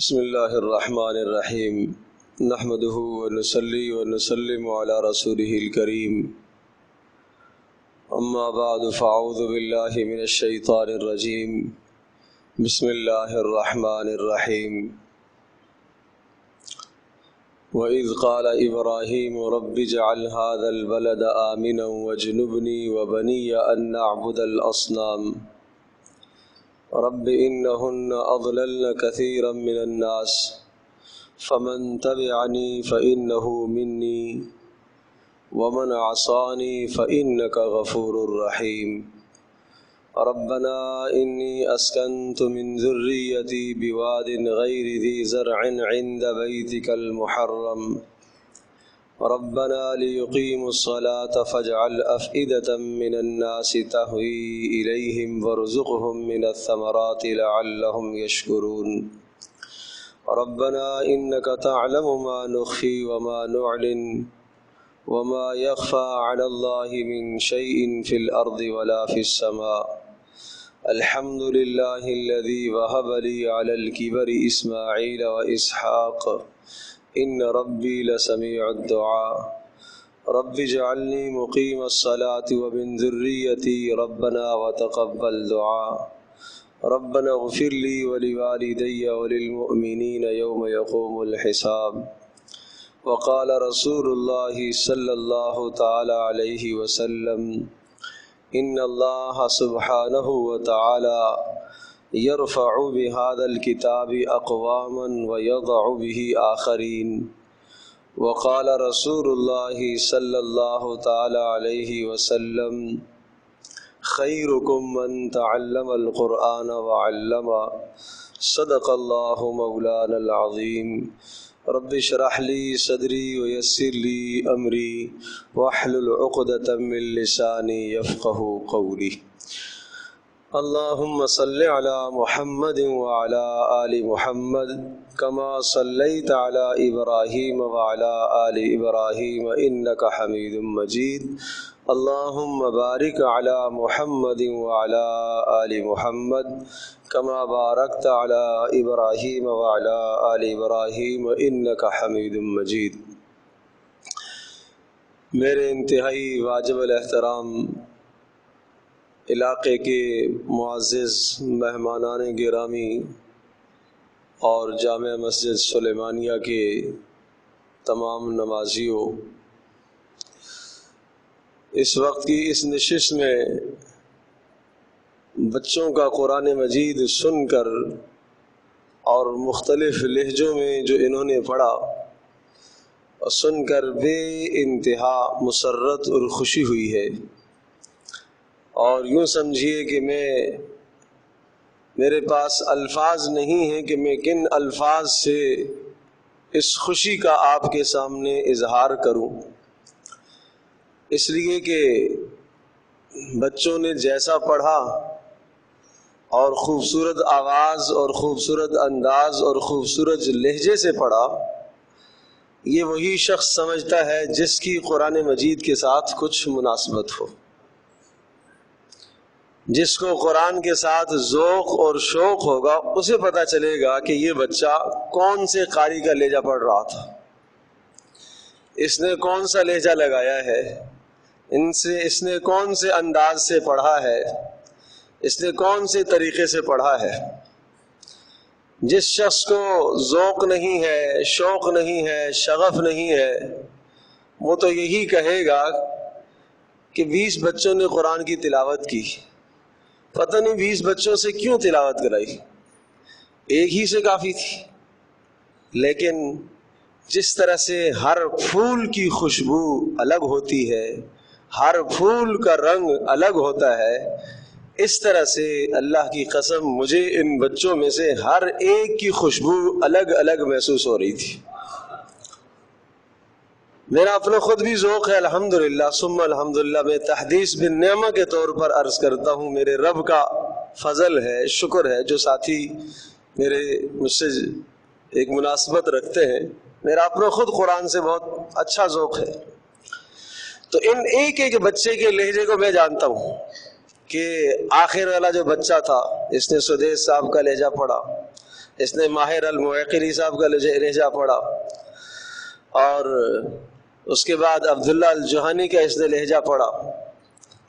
بسم اللہ الرحمن الرحیم نحمدہ ونصلی ونسلم علی رسولہ الکریم اما بعد فاعوذ باللہ من الشیطان الرجیم بسم اللہ الرحمن الرحیم وَإِذْ قَالَ إِبْرَاهِيمُ رَبِّ اجْعَلْ هَذَا الْبَلَدَ آمِنًا وَاجْنُبْنِي وَبَنِيَّ أَن نَّعْبُدَ الْأَصْنَامَ رب إنهن أضللن كثيرا من الناس فمن تبعني فإنه مني ومن عصاني فإنك غفور رحيم ربنا إني أسكنت من ذريتي بواد غير ذي زرع عند بيتك المحرم ربنا ليقيموا الصلاة فاجعل أفئدة من الناس تهوي إليهم وارزقهم من الثمرات لعلهم يشكرون ربنا إنك تعلم ما نخفي وما نعلن وما يخفى على الله من شيء في الأرض ولا في السماء الحمد لله الذي وهب لي على الكبر إسماعيل وإسحاق ان ربی لسمیع الدعاء رب اجعلنی مقیم الصلاة ومن ذریتی ربنا وتقبل دعاء ربنا اغفر لی ولوالدی وللمؤمنین یوم یقوم الحساب وقال رسول اللہ صلی اللہ تعالی علیہ وسلم ان اللہ سبحانہ وتعالی يرفع بهذا الكتاب أقواما ويضع به آخرين وقال رسول الله صلى الله تعالى عليه وسلم خيركم من تعلم القرآن وعلمه صدق الله مولانا العظيم رب اشرح لي صدري ويسر لي أمري واحلل عقدة من لساني يفقه قولي اللهم صل على محمد وعلى آل محمد كما صليت على إبراهيم وعلى آل إبراهيم إنك حميد مجيد اللهم بارك على محمد وعلى آل محمد كما باركت على إبراهيم وعلى آل إبراهيم إنك حميد مجيد میرے انتہائی واجب الاحترام علاقے کے معزز مہمانان گرامی اور جامع مسجد سلیمانیہ کے تمام نمازیوں، اس وقت کی اس نشست میں بچوں کا قرآن مجید سن کر اور مختلف لہجوں میں جو انہوں نے پڑھا اور سن کر بے انتہا مسرت اور خوشی ہوئی ہے، اور یوں سمجھیے کہ میرے پاس الفاظ نہیں ہیں کہ میں کن الفاظ سے اس خوشی کا آپ کے سامنے اظہار کروں، اس لیے کہ بچوں نے جیسا پڑھا اور خوبصورت آواز اور خوبصورت انداز اور خوبصورت لہجے سے پڑھا، یہ وہی شخص سمجھتا ہے جس کی قرآن مجید کے ساتھ کچھ مناسبت ہو، جس کو قرآن کے ساتھ ذوق اور شوق ہوگا اسے پتہ چلے گا کہ یہ بچہ کون سے قاری کا لہجہ پڑھ رہا تھا، اس نے کون سا لہجہ لگایا ہے، اس نے کون سے انداز سے پڑھا ہے، اس نے کون سے طریقے سے پڑھا ہے۔ جس شخص کو ذوق نہیں ہے، شوق نہیں ہے، شغف نہیں ہے، وہ تو یہی کہے گا کہ 20 بچوں نے قرآن کی تلاوت کی، پتہ نہیں 20 بچوں سے کیوں تلاوت کرائی، ایک ہی سے کافی تھی۔ لیکن جس طرح سے ہر پھول کی خوشبو الگ ہوتی ہے، ہر پھول کا رنگ الگ ہوتا ہے، اس طرح سے اللہ کی قسم مجھے ان بچوں میں سے ہر ایک کی خوشبو الگ الگ محسوس ہو رہی تھی۔ میرا اپنا خود بھی ذوق ہے الحمدللہ ثم الحمدللہ، میں تحدیث بن نعمہ کے طور پر عرض کرتا ہوں، میرے رب کا فضل ہے، شکر ہے، جو ساتھی میرے مجھ سے ایک مناسبت رکھتے ہیں، میرا اپنا خود قرآن سے بہت اچھا ذوق ہے۔ تو ان ایک ایک بچے کے لہجے کو میں جانتا ہوں کہ آخر والا جو بچہ تھا اس نے سدیش صاحب کا لہجہ پڑھا، اس نے ماہر المعقری صاحب کا لہجہ پڑھا، اور اس کے بعد عبداللہ الجوہانی کا اس نے لہجہ پڑھا۔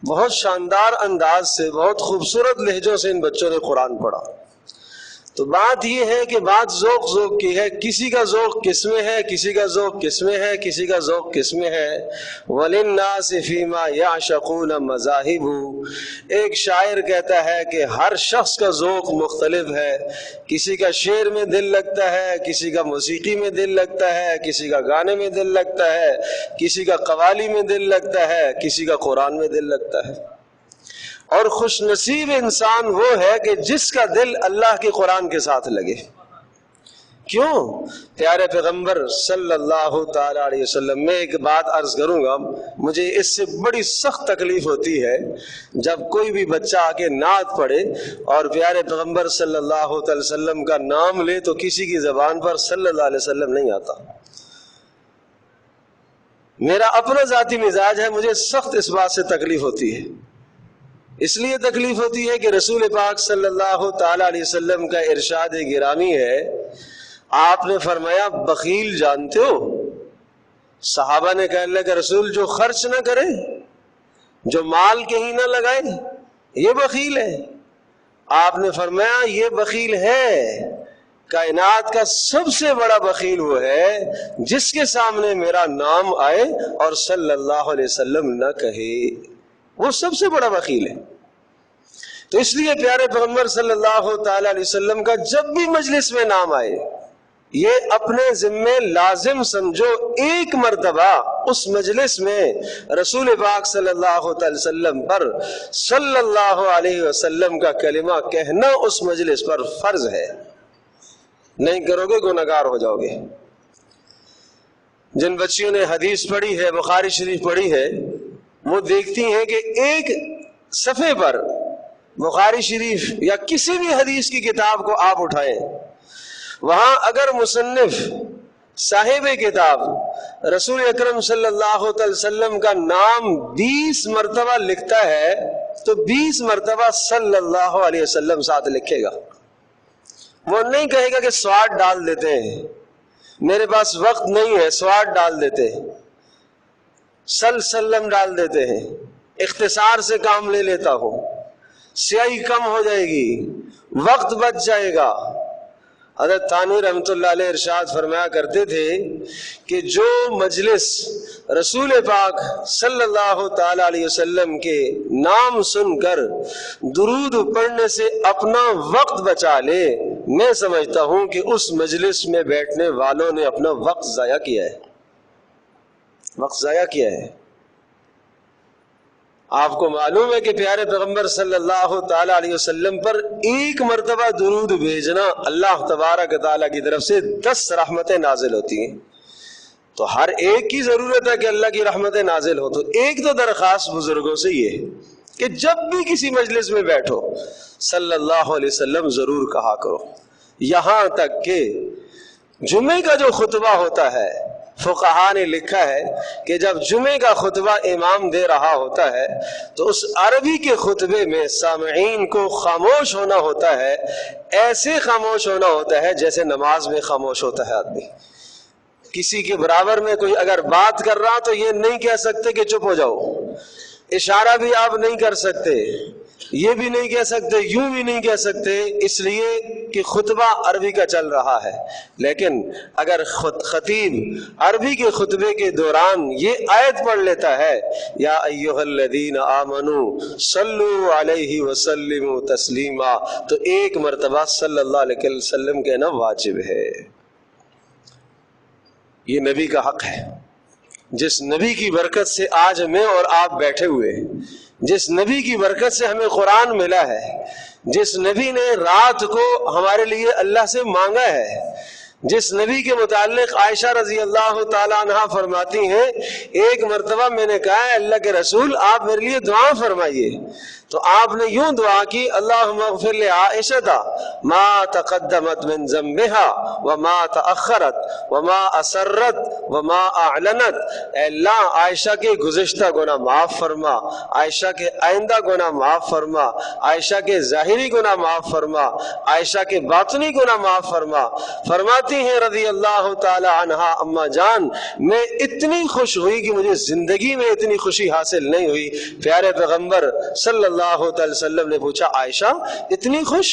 بہت شاندار انداز سے، بہت خوبصورت لہجوں سے ان بچوں نے قرآن پڑھا۔ تو بات یہ ہے کہ بات ذوق کی ہے، کسی کا ذوق کس میں ہے، کسی کا ذوق کس میں ہے، کسی کا ذوق کس میں ہے۔ وَلِلنَّاسِ فِي مَا يَعْشَقُونَ مَذَاهِبُ، ایک شاعر کہتا ہے کہ ہر شخص کا ذوق مختلف ہے، کسی کا شعر میں دل لگتا ہے، کسی کا موسیقی میں دل لگتا ہے، کسی کا گانے میں دل لگتا ہے، کسی کا قوالی میں دل لگتا ہے، کسی کا قرآن میں دل لگتا ہے۔ اور خوش نصیب انسان وہ ہے کہ جس کا دل اللہ کے قرآن کے ساتھ لگے۔ کیوں؟ پیارے پیغمبر صلی اللہ تعالی علیہ وسلم، میں ایک بات عرض کروں گا، مجھے اس سے بڑی سخت تکلیف ہوتی ہے جب کوئی بھی بچہ آ کے نعت پڑھے اور پیارے پیغمبر صلی اللہ تعالی وسلم کا نام لے تو کسی کی زبان پر صلی اللہ علیہ وسلم نہیں آتا۔ میرا اپنا ذاتی مزاج ہے، مجھے سخت اس بات سے تکلیف ہوتی ہے۔ اس لیے تکلیف ہوتی ہے کہ رسول پاک صلی اللہ تعالی علیہ وسلم کا ارشاد گرامی ہے، آپ نے فرمایا بخیل جانتے ہو؟ صحابہ نے کہا اللہ کے رسول جو خرچ نہ کرے، جو مال کہیں نہ لگائے، یہ بخیل ہے۔ آپ نے فرمایا یہ بخیل ہے، کائنات کا سب سے بڑا بخیل وہ ہے جس کے سامنے میرا نام آئے اور صلی اللہ علیہ وسلم نہ کہے، وہ سب سے بڑا بخیل ہے۔ تو اس لیے پیارے پیغمبر صلی اللہ تعالی علیہ وسلم کا جب بھی مجلس میں نام آئے، یہ اپنے ذمے لازم سمجھو، ایک مرتبہ اس مجلس میں رسول پاک صلی اللہ تعالی وسلم پر صلی اللہ علیہ وسلم کا کلمہ کہنا اس مجلس پر فرض ہے۔ نہیں کرو گے گنہگار ہو جاؤ گے۔ جن بچیوں نے حدیث پڑھی ہے، بخاری شریف پڑھی ہے، وہ دیکھتی ہیں کہ ایک صفحے پر بخاری شریف یا کسی بھی حدیث کی کتاب کو آپ اٹھائیں، وہاں اگر مصنف صاحب کتاب رسول اکرم صلی اللہ علیہ وسلم کا نام 20 مرتبہ لکھتا ہے تو 20 مرتبہ صلی اللہ علیہ وسلم ساتھ لکھے گا۔ وہ نہیں کہے گا کہ سواد ڈال دیتے ہیں، میرے پاس وقت نہیں ہے، سواد ڈال دیتے ہیں، سلم ڈال دیتے ہیں، اختصار سے کام لے لیتا ہوں، سیاہی کم ہو جائے گی، وقت بچ جائے گا۔ حضرت تھانوی رحمۃ اللہ علیہ ارشاد فرمایا کرتے تھے کہ جو مجلس رسول پاک صلی اللہ تعالی علیہ وسلم کے نام سن کر درود پڑھنے سے اپنا وقت بچا لے، میں سمجھتا ہوں کہ اس مجلس میں بیٹھنے والوں نے اپنا وقت ضائع کیا ہے، وقت ضائع کیا ہے۔ آپ کو معلوم ہے کہ پیارے پیغمبر صلی اللہ تعالی علیہ وسلم پر ایک مرتبہ درود بھیجنا اللہ تبارک تعالیٰ کی طرف سے 10 رحمتیں نازل ہوتی ہیں۔ تو ہر ایک کی ضرورت ہے کہ اللہ کی رحمتیں نازل ہو۔ تو ایک تو درخواست بزرگوں سے یہ ہے کہ جب بھی کسی مجلس میں بیٹھو صلی اللہ علیہ وسلم ضرور کہا کرو، یہاں تک کہ جمعے کا جو خطبہ ہوتا ہے، فقہا نے لکھا ہے کہ جب جمعے کا خطبہ امام دے رہا ہوتا ہے تو اس عربی کے خطبے میں سامعین کو خاموش ہونا ہوتا ہے، ایسے خاموش ہونا ہوتا ہے جیسے نماز میں خاموش ہوتا ہے آدمی۔ کسی کے برابر میں کوئی اگر بات کر رہا تو یہ نہیں کہہ سکتے کہ چپ ہو جاؤ، اشارہ بھی آپ نہیں کر سکتے، یہ بھی نہیں کہہ سکتے، یوں بھی نہیں کہہ سکتے، اس لیے کہ خطبہ عربی کا چل رہا ہے۔ لیکن اگر خطیب عربی کے خطبے کے دوران یہ آیت پڑھ لیتا ہے، یا ایھا الذین آمنوا صلوا علیہ وسلموا تسلیما، تو ایک مرتبہ صلی اللہ علیہ وسلم کہنا واجب ہے۔ یہ نبی کا حق ہے۔ جس نبی کی برکت سے آج میں اور آپ بیٹھے ہوئے، جس نبی کی برکت سے ہمیں قرآن ملا ہے، جس نبی نے رات کو ہمارے لیے اللہ سے مانگا ہے، جس نبی کے متعلق عائشہ رضی اللہ تعالی عنہا فرماتی ہیں ایک مرتبہ میں نے کہا ہے اللہ کے رسول آپ میرے لیے دعا فرمائیے، تو آپ نے یوں دعا کی اللہم اغفر لعائشہ ما تقدمت من ذنبها وما تأخرت وما اسرت وما اعلنت، اے اللہ عائشہ کے گزشتہ گناہ معاف فرما، عائشہ کے آئندہ گناہ معاف فرما، عائشہ کے ظاہری گناہ معاف فرما، عائشہ کے باطنی گناہ معاف فرما۔ فرماتی ہیں رضی اللہ تعالی عنہا اما جان میں اتنی خوش ہوئی کہ مجھے زندگی میں اتنی خوشی حاصل نہیں ہوئی۔ پیارے پیغمبر صلی اللہ علیہ وسلم نے پوچھا عائشہ اتنی خوش؟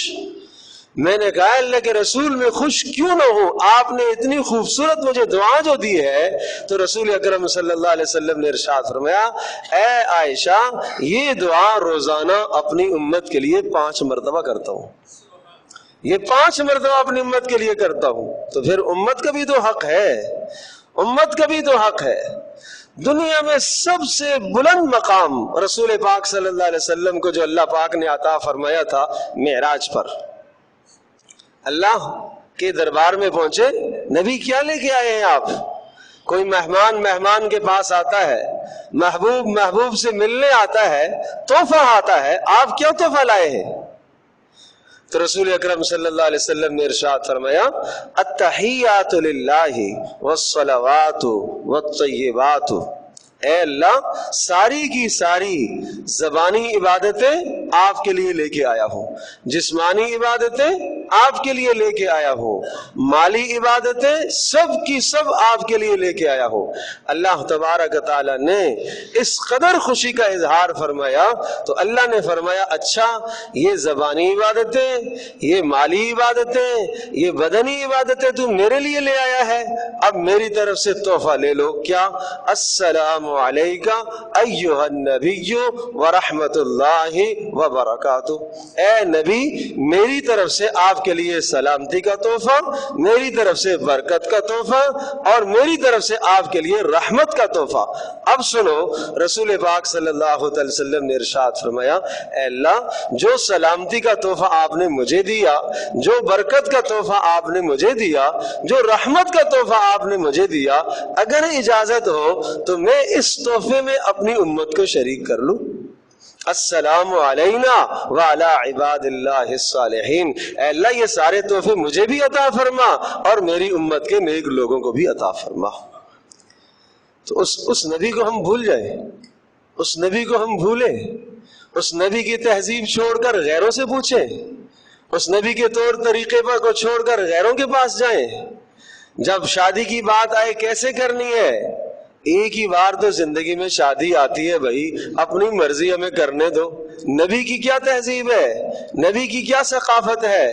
میں نے کہا اللہ کے رسول میں خوش کیوں نہ ہوں، آپ نے اتنی خوبصورت مجھے دعا جو دی ہے۔ تو رسول اکرم صلی اللہ علیہ وسلم نے ارشاد فرمایا اے عائشہ یہ دعا روزانہ اپنی امت کے لیے 5 مرتبہ کرتا ہوں، یہ 5 مرتبہ اپنی امت کے لیے کرتا ہوں۔ تو پھر امت کا بھی تو حق ہے، امت کا بھی تو حق ہے۔ دنیا میں سب سے بلند مقام رسول پاک صلی اللہ علیہ وسلم کو جو اللہ پاک نے عطا فرمایا تھا معراج پر، اللہ کے دربار میں پہنچے، نبی کیا لے کے آئے ہیں آپ؟ کوئی مہمان کے پاس آتا ہے، محبوب سے ملنے آتا ہے، تحفہ آتا ہے، آپ کیا تحفہ لائے ہیں؟ تو رسول اکرم صلی اللہ علیہ وسلم نے ارشاد فرمایا التحیات للہ والصلوات والطیبات، اے اللہ ساری کی ساری زبانی عبادتیں آپ کے لیے لے کے آیا ہوں، جسمانی عبادتیں آپ کے لیے لے کے آیا ہوں، مالی عبادتیں سب کی سب آپ کے لیے لے کے آیا ہوں۔ اللہ تبارک تعالی نے اس قدر خوشی کا اظہار فرمایا تو اللہ نے فرمایا اچھا یہ زبانی عبادتیں، یہ مالی عبادتیں، یہ بدنی عبادتیں تو میرے لیے لے آیا ہے، اب میری طرف سے تحفہ لے لو۔ کیا؟ السلام علیکہ ایہا النبی ورحمت اللہ وبرکاتہ، اے نبی میری طرف سے آپ کے لیے سلامتی کا تحفہ، میری طرف سے برکت کا تحفہ، اور میری طرف سے آپ کے لیے رحمت کا تحفہ۔ اب سنو رسول پاک صلی اللہ علیہ وسلم نے ارشاد فرمایا اے اللہ جو سلامتی کا تحفہ آپ نے مجھے دیا، جو برکت کا تحفہ آپ نے مجھے دیا، جو رحمت کا تحفہ آپ نے مجھے دیا، اگر اجازت ہو تو میں اس تحفے میں اپنی امت کو شریک کر لوں۔ السلام علینا وعلی عباد اللہ الصالحین، اے اللہ یہ سارے تحفے مجھے بھی عطا فرما اور میری امت کے نیک لوگوں کو بھی عطا فرما۔ تو اس نبی کو ہم بھول جائیں، اس نبی کو ہم بھولیں، اس نبی کی تہذیب چھوڑ کر غیروں سے پوچھیں، اس نبی کے طور طریقے پر کو چھوڑ کر غیروں کے پاس جائیں۔ جب شادی کی بات آئے کیسے کرنی ہے؟ ایک ہی بار تو زندگی میں شادی آتی ہے بھائی، اپنی مرضی ہمیں کرنے دو۔ نبی کی کیا تہذیب ہے، نبی کی کیا ثقافت ہے،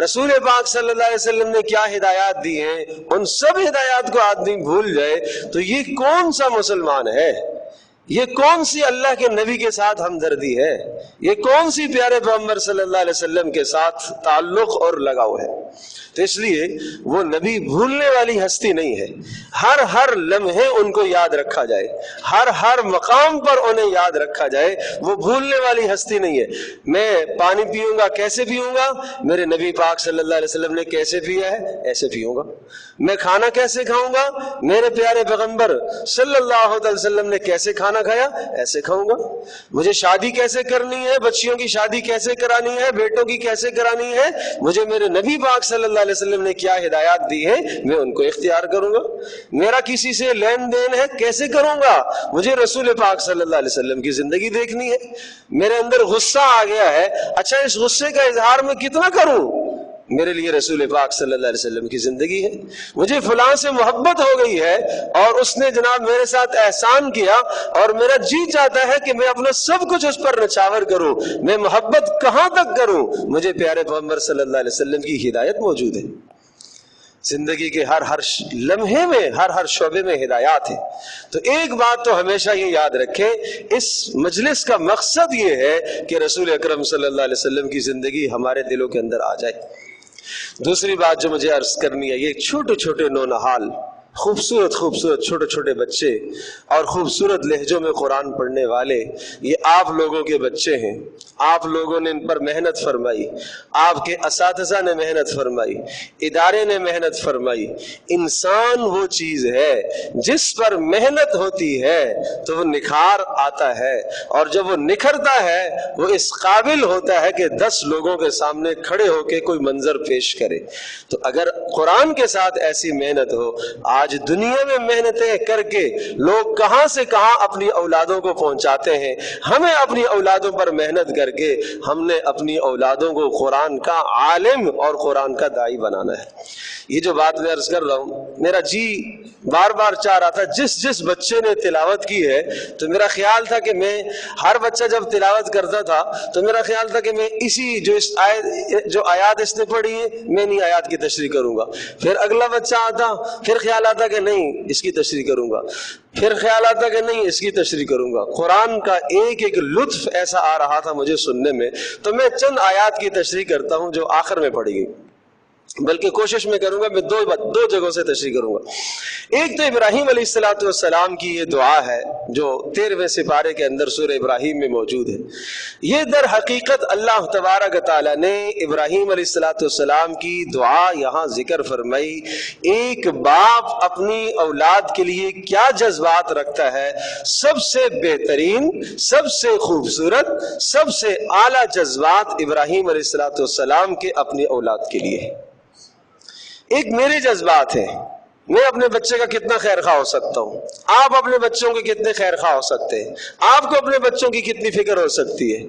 رسول پاک صلی اللہ علیہ وسلم نے کیا ہدایات دی ہیں، ان سب ہدایات کو آدمی بھول جائے تو یہ کون سا مسلمان ہے؟ یہ کون سی اللہ کے نبی کے ساتھ ہمدردی ہے؟ یہ کون سی پیارے پیغمبر صلی اللہ علیہ وسلم کے ساتھ تعلق اور لگاؤ ہے؟ تو اس لیے وہ نبی بھولنے والی ہستی نہیں ہے، ہر لمحے ان کو یاد رکھا جائے، ہر مقام پر انہیں یاد رکھا جائے، وہ بھولنے والی ہستی نہیں ہے۔ میں پانی پیوں گا کیسے پیوں گا؟ میرے نبی پاک صلی اللہ علیہ وسلم نے کیسے پیا ہے ایسے پیوں گا۔ میں کھانا کیسے کھاؤں گا؟ میرے پیارے پیغمبر صلی اللہ علیہ وسلم نے کیسے کھانا کھایا ایسے کھاؤں گا۔ مجھے شادی کیسے کرنی ہے، بچیوں کی شادی کیسے کرانی ہے، بیٹوں کی کیسے کرانی ہے، مجھے میرے نبی پاک صلی اللہ علیہ وسلم نے کیا ہدایات دی ہیں میں ان کو اختیار کروں گا۔ میرا کسی سے لین دین ہے کیسے کروں گا؟ مجھے رسول پاک صلی اللہ علیہ وسلم کی زندگی دیکھنی ہے۔ میرے اندر غصہ آ گیا ہے، اچھا اس غصے کا اظہار میں کتنا کروں؟ میرے لیے رسول پاک صلی اللہ علیہ وسلم کی زندگی ہے۔ مجھے فلاں سے محبت ہو گئی ہے اور اس نے جناب میرے ساتھ احسان کیا اور میرا جی چاہتا ہے کہ میں اپنا سب کچھ اس پر نچھاور کروں، میں محبت کہاں تک کروں؟ مجھے پیارے پیغمبر صلی اللہ علیہ وسلم کی ہدایت موجود ہے۔ زندگی کے ہر لمحے میں ہر شعبے میں ہدایات ہے۔ تو ایک بات تو ہمیشہ یہ یاد رکھیں، اس مجلس کا مقصد یہ ہے کہ رسول اکرم صلی اللہ علیہ وسلم کی زندگی ہمارے دلوں کے اندر آ جائے۔ دوسری بات جو مجھے عرض کرنی ہے، یہ چھوٹے چھوٹے نونہال خوبصورت خوبصورت چھوٹے چھوٹے بچے اور خوبصورت لہجوں میں قرآن پڑھنے والے، یہ آپ لوگوں کے بچے ہیں. آپ لوگوں نے ان پر محنت فرمائی، آپ کے اساتذہ نے محنت فرمائی، ادارے نے محنت فرمائی. انسان وہ چیز ہے جس پر محنت ہوتی ہے تو وہ نکھار آتا ہے، اور جب وہ نکھرتا ہے وہ اس قابل ہوتا ہے کہ 10 لوگوں کے سامنے کھڑے ہو کے کوئی منظر پیش کرے. تو اگر قرآن کے ساتھ ایسی محنت ہو، آج دنیا میں محنتیں کر کے لوگ کہاں سے کہاں اپنی اولادوں کو پہنچاتے ہیں، ہمیں اپنی اولادوں پر محنت کر کے ہم نے اپنی اولادوں کو قرآن کا عالم اور قرآن کا داعی بنانا ہے. یہ جو بات میں عرض کر رہا ہوں، میرا جی بار بار چاہ رہا تھا جس بچے نے تلاوت کی ہے، تو میرا خیال تھا کہ میں ہر بچہ جب تلاوت کرتا تھا تو میرا خیال تھا کہ میں اسی جو آیات اس نے پڑھی ہے میں انہی آیات کی تشریح کروں گا. پھر اگلا بچہ آتا، پھر خیال آتا کہ نہیں اس کی تشریح کروں گا، پھر خیال آتا کہ نہیں اس کی تشریح کروں گا. قرآن کا ایک ایک لطف ایسا آ رہا تھا مجھے سننے میں، تو میں چند آیات کی تشریح کرتا ہوں جو آخر میں پڑھی گئی، بلکہ کوشش میں کروں گا میں دو جگہوں سے تشریح کروں گا. ایک تو ابراہیم علیہ السلام کی یہ دعا ہے جو 13ویں سپارے کے اندر سورہ ابراہیم میں موجود ہے. یہ در حقیقت اللہ تبارک تعالیٰ نے ابراہیم علیہ السلام کی دعا یہاں ذکر فرمائی. ایک باپ اپنی اولاد کے لیے کیا جذبات رکھتا ہے، سب سے بہترین، سب سے خوبصورت، سب سے اعلیٰ جذبات ابراہیم علیہ السلام کے اپنی اولاد کے لیے. ایک میرے جذبات ہیں، میں اپنے بچے کا کتنا خیر خواہ ہو سکتا ہوں، آپ اپنے بچوں کے کتنے خیر خواہ ہو سکتے ہیں، آپ کو اپنے بچوں کی کتنی فکر ہو سکتی ہے،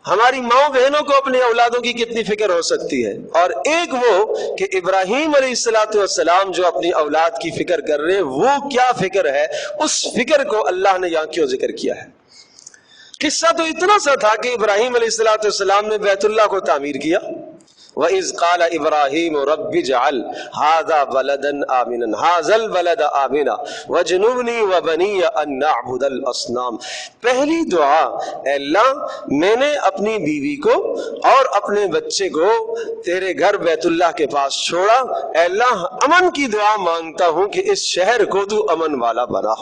ہماری ماں بہنوں کو اپنی اولادوں کی کتنی فکر ہو سکتی ہے. اور ایک وہ کہ ابراہیم علیہ السلام جو اپنی اولاد کی فکر کر رہے ہیں، وہ کیا فکر ہے، اس فکر کو اللہ نے یہاں کیوں ذکر کیا ہے. قصہ تو اتنا سا تھا کہ ابراہیم علیہ السلام نے بیت اللہ کو تعمیر کیا. وَإِذْ قَالَ إِبْرَاحِيمُ رَبِّ اجْعَلْ هَذَا بَلَدًا آمِنًا هَذَا الْبَلَدَ آمِنًا وَاجْنُبْنِي وَبَنِيَّ أَن نَّعْبُدَ الْأَصْنَامَ. پہلی دعا، اے اللہ میں نے اپنی بیوی کو اور اپنے بچے کو تیرے گھر بیت اللہ کے پاس چھوڑا. اے اللہ امن کی دعا مانگتا ہوں کہ اس شہر کو تو امن والا بنا.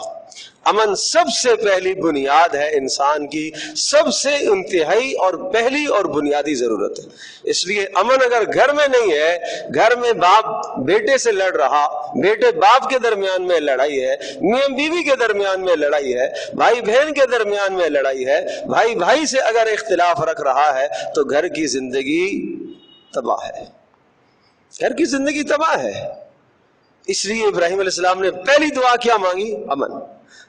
امن سب سے پہلی بنیاد ہے انسان کی، سب سے انتہائی اور پہلی اور بنیادی ضرورت ہے. اس لیے امن اگر گھر میں نہیں ہے، گھر میں باپ بیٹے سے لڑ رہا، بیٹے باپ کے درمیان میں لڑائی ہے، میاں بیوی کے درمیان میں لڑائی ہے، بھائی بہن کے درمیان میں لڑائی ہے، بھائی بھائی سے اگر اختلاف رکھ رہا ہے تو گھر کی زندگی تباہ ہے، گھر کی زندگی تباہ ہے. اس لیے ابراہیم علیہ السلام نے پہلی دعا کیا مانگی؟ امن.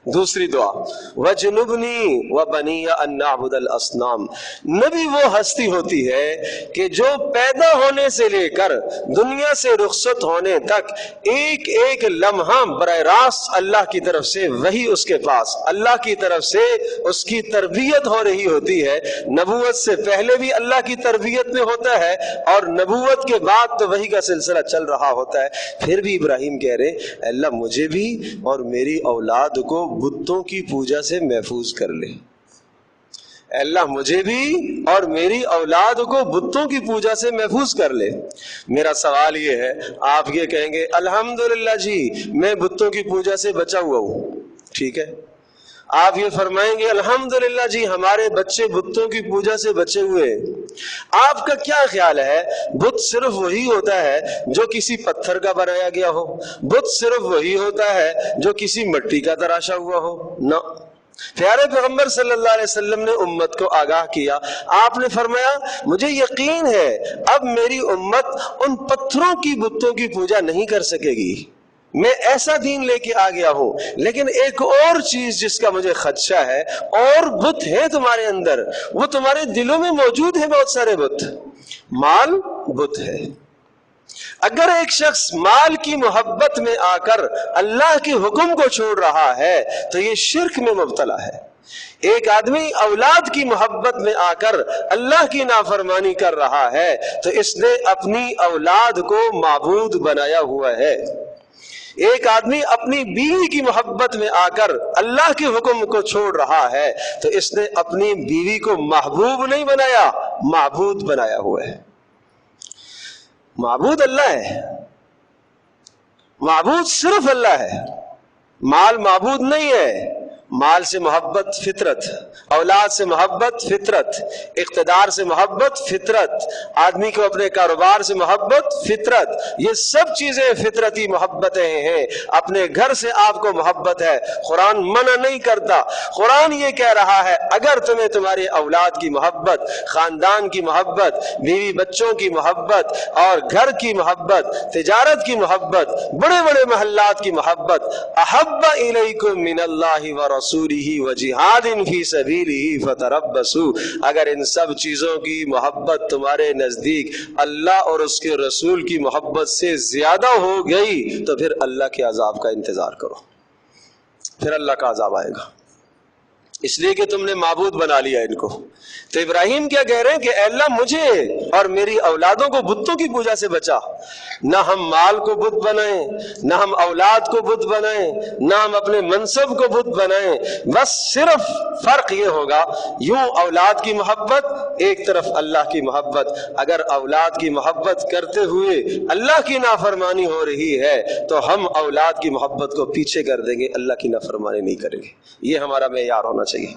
دوسری دعا وَجْنُبْنِي وَبَنِيَّ أَن نَّعْبُدَ الْأَصْنَامَ. نبی وہ ہستی ہوتی ہے کہ جو پیدا ہونے سے لے کر دنیا سے رخصت ہونے تک ایک ایک لمحہ براہ راست اللہ کی طرف سے وحی اس کے پاس، اللہ کی طرف سے اس کی تربیت ہو رہی ہوتی ہے. نبوت سے پہلے بھی اللہ کی تربیت میں ہوتا ہے اور نبوت کے بعد تو وحی کا سلسلہ چل رہا ہوتا ہے. پھر بھی ابراہیم کہہ رہے اللہ مجھے بھی اور میری اولاد کو بتوں کی پوجا سے محفوظ کر لے. اللہ مجھے بھی اور میری اولاد کو بتوں کی پوجا سے محفوظ کر لے. میرا سوال یہ ہے، آپ یہ کہیں گے الحمدللہ جی میں بتوں کی پوجا سے بچا ہوا ہوں، ٹھیک ہے. آپ یہ فرمائیں گے الحمدللہ جی ہمارے بچے بتوں کی پوجا سے بچے ہوئے. آپ کا کیا خیال ہے بت صرف وہی ہوتا ہے جو کسی پتھر کا بنایا گیا ہو؟ بت صرف وہی ہوتا ہے جو کسی مٹی کا تراشا ہوا ہو؟ نہ. پیارے پیغمبر صلی اللہ علیہ وسلم نے امت کو آگاہ کیا. آپ نے فرمایا مجھے یقین ہے اب میری امت ان پتھروں کی بتوں کی پوجا نہیں کر سکے گی، میں ایسا دین لے کے آ گیا ہوں. لیکن ایک اور چیز جس کا مجھے خدشہ ہے، اور بت ہے تمہارے اندر، وہ تمہارے دلوں میں موجود ہے بہت سارے بت. مال بت ہے. اگر ایک شخص مال کی محبت میں آ کر اللہ کے حکم کو چھوڑ رہا ہے تو یہ شرک میں مبتلا ہے. ایک آدمی اولاد کی محبت میں آ کر اللہ کی نافرمانی کر رہا ہے تو اس نے اپنی اولاد کو معبود بنایا ہوا ہے. ایک آدمی اپنی بیوی کی محبت میں آ کر اللہ کے حکم کو چھوڑ رہا ہے تو اس نے اپنی بیوی کو محبوب نہیں بنایا، معبود بنایا ہوا ہے. معبود اللہ ہے. معبود صرف اللہ ہے، مال معبود نہیں ہے۔ مال سے محبت فطرت، اولاد سے محبت فطرت، اقتدار سے محبت فطرت، آدمی کو اپنے کاروبار سے محبت فطرت، یہ سب چیزیں فطرتی محبتیں ہیں۔ اپنے گھر سے آپ کو محبت ہے، قرآن منع نہیں کرتا۔ قرآن یہ کہہ رہا ہے اگر تمہیں تمہاری اولاد کی محبت، خاندان کی محبت، بیوی بچوں کی محبت اور گھر کی محبت، تجارت کی محبت، بڑے بڑے محلات کی محبت، احب الیکم من اللہ ورسولہ وجہاد فی سبیلہ فتربصوا، اگر ان سب چیزوں کی محبت تمہارے نزدیک اللہ اور اس کے رسول کی محبت سے زیادہ ہو گئی تو پھر اللہ کے عذاب کا انتظار کرو، پھر اللہ کا عذاب آئے گا، اس لیے کہ تم نے معبود بنا لیا ان کو۔ تو ابراہیم کیا کہہ رہے ہیں کہ اے اللہ مجھے اور میری اولادوں کو بتوں کی پوجا سے بچا، نہ ہم مال کو بت بنائیں، نہ ہم اولاد کو بت بنائیں، نہ ہم اپنے منصب کو بت بنائیں، بس صرف فرق یہ ہوگا یوں اولاد کی محبت ایک طرف اللہ کی محبت، اگر اولاد کی محبت کرتے ہوئے اللہ کی نافرمانی ہو رہی ہے تو ہم اولاد کی محبت کو پیچھے کر دیں گے، اللہ کی نافرمانی نہیں کریں گے، یہ ہمارا معیار ہونا چاہیے۔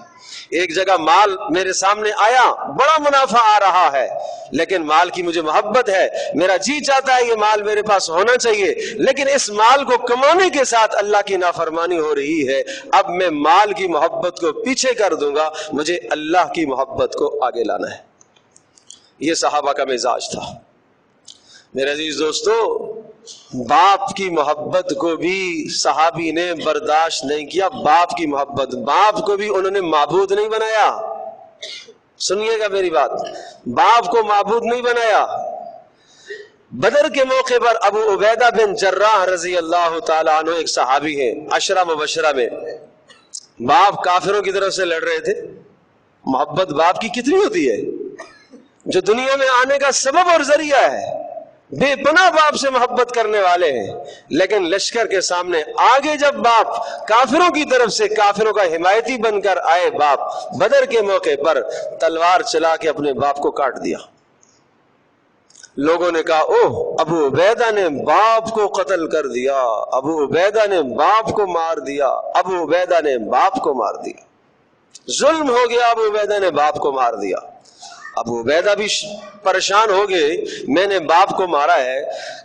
ایک جگہ مال میرے سامنے آیا، بڑا منافع آ رہا ہے، لیکن مال کی مجھے محبت ہے، میرا جی چاہتا ہے یہ مال میرے پاس ہونا چاہیے، لیکن اس مال کو کمانے کے ساتھ اللہ کی نافرمانی ہو رہی ہے، اب میں مال کی محبت کو پیچھے کر دوں گا، مجھے اللہ کی محبت کو آگے لانا ہے۔ یہ صحابہ کا مزاج تھا۔ میرے عزیز دوستو، باپ کی محبت کو بھی صحابی نے برداشت نہیں کیا، باپ کی محبت، باپ کو بھی انہوں نے معبود نہیں بنایا۔ سنیے گا میری بات، باپ کو معبود نہیں بنایا۔ بدر کے موقع پر ابو عبیدہ بن جراح رضی اللہ تعالیٰ عنہ ایک صحابی ہیں، عشرہ مبشرہ میں، باپ کافروں کی طرف سے لڑ رہے تھے۔ محبت باپ کی کتنی ہوتی ہے، جو دنیا میں آنے کا سبب اور ذریعہ ہے، بے پناہ باپ سے محبت کرنے والے ہیں، لیکن لشکر کے سامنے آگے جب باپ کافروں کی طرف سے کافروں کا حمایتی بن کر آئے، باپ بدر کے موقع پر تلوار چلا کے اپنے باپ کو کاٹ دیا۔ لوگوں نے کہا اوہ ابو عبیدہ نے باپ کو قتل کر دیا، ابو عبیدہ نے باپ کو مار دیا، ابو عبیدہ نے باپ کو مار دیا، ظلم ہو گیا، ابو عبیدہ نے باپ کو مار دیا۔ ابو عبیدہ بھی پریشان ہو گئے، میں نے باپ کو مارا ہے،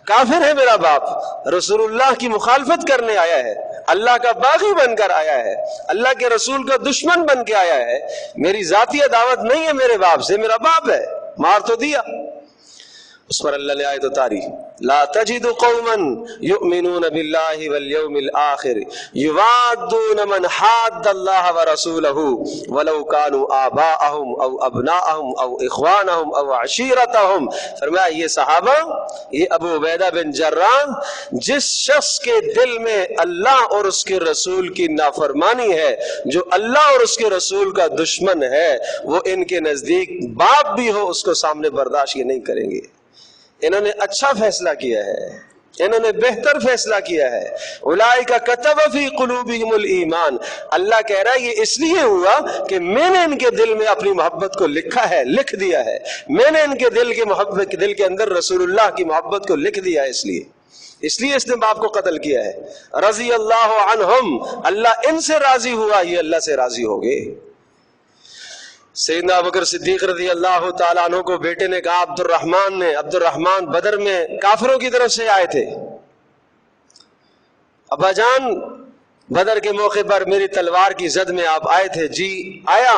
کافر ہے میرا باپ، رسول اللہ کی مخالفت کرنے آیا ہے، اللہ کا باغی بن کر آیا ہے، اللہ کے رسول کا دشمن بن کے آیا ہے، میری ذاتی عداوت نہیں ہے میرے باپ سے، میرا باپ ہے، مار تو دیا۔ اس پر اللہ نے آیت اتاری، لا تجد قوما یؤمنون باللہ والیوم الآخر یوادون من حاد اللہ ورسولہ ولو کانوا آباءہم او ابناءہم او اخوانہم او عشیرتہم۔ فرمایا یہ صحابہ، یہ ابو عبیدہ بن جراح، جس شخص کے دل میں اللہ اور اس کے رسول کی نافرمانی ہے، جو اللہ اور اس کے رسول کا دشمن ہے، وہ ان کے نزدیک باپ بھی ہو اس کو سامنے برداشت یہ نہیں کریں گے۔ انہوں نے اچھا فیصلہ کیا ہے، انہوں نے بہتر فیصلہ کیا ہے۔ اولئک کتب فی قلوبہم الایمان، اللہ کہہ رہا ہے یہ اس لیے ہوا کہ میں نے ان کے دل میں اپنی محبت کو لکھا ہے، لکھ دیا ہے، میں نے ان کے دل کے اندر رسول اللہ کی محبت کو لکھ دیا ہے، اس لیے اس نے باپ کو قتل کیا ہے۔ رضی اللہ عنہم، اللہ ان سے راضی ہوا، یہ اللہ سے راضی ہو گئے۔ سیدنا ابوبکر صدیق رضی اللہ تعالیٰ عنہ کو بیٹے نے کہا، عبد الرحمن بدر میں کافروں کی طرف سے آئے تھے، ابا جان بدر کے موقع پر میری تلوار کی زد میں آپ آئے تھے۔ جی آیا،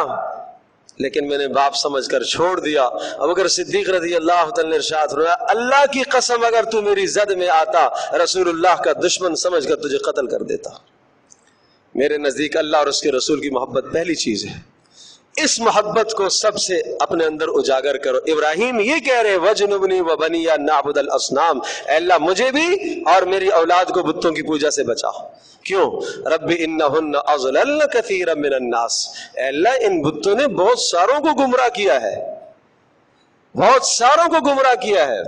لیکن میں نے باپ سمجھ کر چھوڑ دیا۔ ابوبکر صدیق رضی اللہ تعالیٰ نے ارشاد فرمایا، اللہ کی قسم اگر تو میری زد میں آتا، رسول اللہ کا دشمن سمجھ کر تجھے قتل کر دیتا۔ میرے نزدیک اللہ اور اس کے رسول کی محبت پہلی چیز ہے، اس محبت کو سب سے اپنے اندر اجاگر کرو۔ ابراہیم یہ کہہ رہے وجنبنی وبنی نعبد الاصنام، اے اللہ مجھے بھی اور میری اولاد کو بتوں کی پوجا سے بچا۔ کیوں؟ رب انہن اضللن کثیرا من الناس، اے اللہ ان بتوں نے بہت ساروں کو گمراہ کیا ہے، بہت ساروں کو گمراہ کیا ہے۔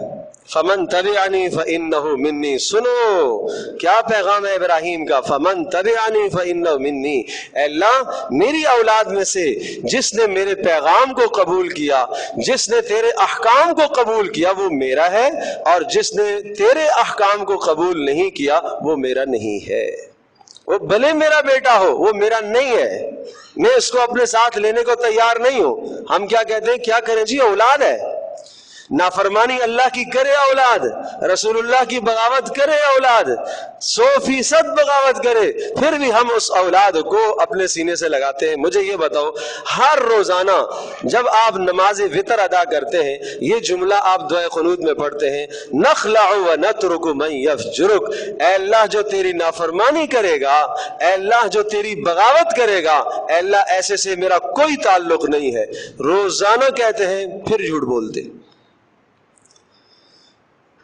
فمن تبعنی فإنہ منی. سنو کیا پیغام ہے ابراہیم کا, فمن تبعنی فإنہ منی. اے اللہ میری اولاد میں سے جس نے میرے پیغام کو قبول کیا, جس نے تیرے احکام کو قبول کیا وہ میرا ہے, اور جس نے تیرے احکام کو قبول نہیں کیا وہ میرا نہیں ہے. وہ بھلے میرا بیٹا ہو وہ میرا نہیں ہے, میں اس کو اپنے ساتھ لینے کو تیار نہیں ہوں. ہم کیا کہتے ہیں, کیا کریں جی اولاد ہے, نافرمانی اللہ کی کرے اولاد, رسول اللہ کی بغاوت کرے اولاد, 100% بغاوت کرے, پھر بھی ہم اس اولاد کو اپنے سینے سے لگاتے ہیں. مجھے یہ بتاؤ, ہر روزانہ جب آپ نماز وتر ادا کرتے ہیں یہ جملہ آپ دعائے قنوت میں پڑھتے ہیں, نخلع ونترک من یفجرک. اے اللہ جو تیری نافرمانی کرے گا, اے اللہ جو تیری بغاوت کرے گا, اے اللہ ایسے سے میرا کوئی تعلق نہیں ہے. روزانہ کہتے ہیں پھر جھوٹ بولتے,